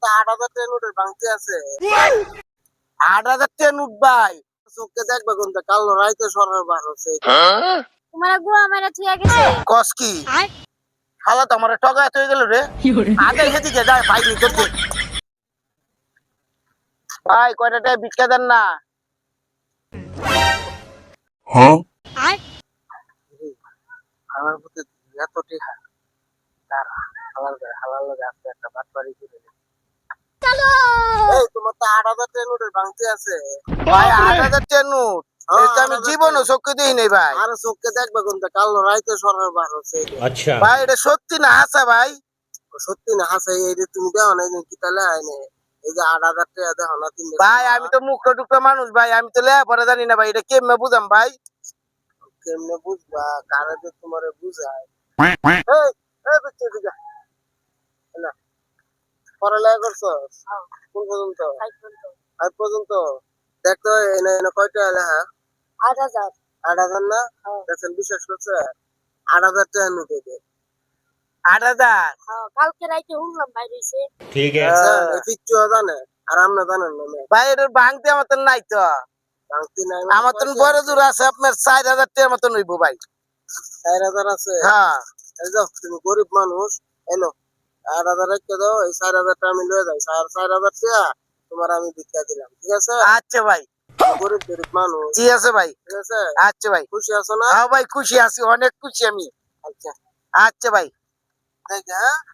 তো 8,000 নোটের ভাঙতে আছে। 8,000 নোট ভাই চোখে দেখবে কোনটা কালো রাইতে সরার বার হচ্ছে। তোমার গুয়া মেরে থুয়া গেছে। কস কি শালা তো আমার ঠগায় হয়ে গেল রে। আগে সেদিকে যায় পাইনি তোর দে। ভাই কয়টা টাকা ভিক্ষা দেন না। আমার প্রতি এত টিহা তার হালাল লাগে আজকে একটা বাটপারি করে দে। এই তোমার তো 8,000 নোটের ভাঙতে আছে ভাই। 8,000 নোট এটা আমি জীবনও চোখে দিই নাই ভাই। আর চোখে দেখবে কোনটা কালো রাইতে সরার বার হচ্ছে। আচ্ছা ভাই এটা সত্যি না হাসা ভাই? সত্যি না হাসা এই যে তুমি দেও না কি তাহলে আইনে এই যে 8,000 টাকা দেখো না তুমি ভাই। আমি তো মুখ টুকরো মানুষ ভাই, আমি তো লেখাপড়া জানি না ভাই। এটা কেমনে বুঝাম ভাই? কেমনে বুঝবা কারে যে তোমারে বুঝায়। এই এই বিচ্ছু দিগা না পড়ালেখা করছো কোন পর্যন্ত? 5 পর্যন্ত। দেখো এনে এনে কয়টা লেখা? 8,000। 8,000 না দেখেন বিশ্বাস করছে 8,000 টাকা নিতে দে। 8,000 কালকে রাইতে শুনলাম ভাই রইছে। ঠিক है কিচ্ছু জানে আর আমরা জানেন না ভাই। এটা ভাঙতে মতন নাই তো। ভাঙতে নাই আমার তো বড় দূর আছে আপনার 4,000 টাকার মতন হইব ভাই। 4,000 আছে? হ্যাঁ এই যাও তুমি গরিব মানুষ এনো 8,000 রেখে দাও। এই 4,000 টাকা আমি লয়ে যাই। 4,000 টাকা তোমার আমি ভিক্ষা দিলাম ঠিক আছে? আচ্ছা ভাই গরিব গরিব মানুষ। জি আছে ভাই ঠিক আছে। আচ্ছা ভাই খুশি আছো না? হ্যাঁ ভাই খুশি আছি অনেক খুশি আমি। আচ্ছা আচ্ছা ভাই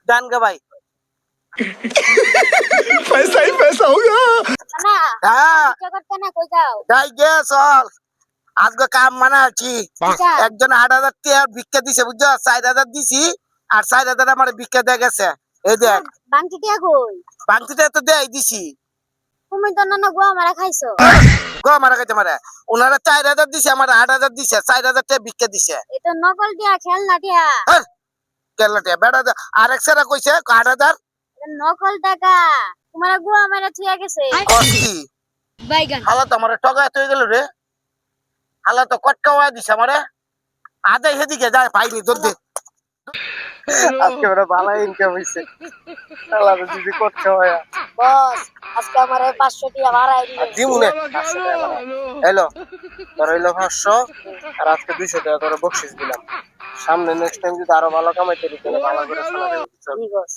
গান গা ভাই। पैसा ही पैसा होगा না হ্যাঁ ভিক্ষা করতে না কই যাও? যাই গে চল আজকে কাম মানা আছি। আচ্ছা একজন 8,000 টাকা ভিক্ষা দিছে বুঝছো? 4,000 দিছি আর 4,000 আমার ভিক্ষা দিয়ে গেছে। এই দেখ বাংটি টিয়া কই? বাংতিটা তো দেই দিছি। তুমি তো না গুয়া মারা খাইছো। গো মারা গেছে মারা। ওনারা 4,000 দিছে আমার 8,000 দিছে। 4,000 টাকা ভিক্ষা দিছে। এটা নকল টিয়া খেলনা টিয়া। কেলাটা বেড়া আরেক সেরা কইছে 8,000 এটা নকল টাকা। তোমার গুয়া মেরে থুয়া গেছে। কষ্টি বাইগান হালা তো আমার ঠগায় হয়ে গেল রে। হালা তো কটকাওয়া দিছে আমারে। আদাই সেদিকে যায় পাইনি তোর দে। আজকে বড় ভালো ইনকাম হইছে। শালা তো দিদি কটকাওয়া বস আজকে আমারে 500 টিয়া ভাড়াই দিবেন। দিমুনে 500 টাকা ভাড়া। হ্যালো তোর হইলো 500 আর আজকে 200 টাকা তোর বকশিস দিলাম। সামনে নেক্সট টাইম যদি আরো ভালো কামাইতে পারি তাহলে ভালো করে চালাবে। জি বস।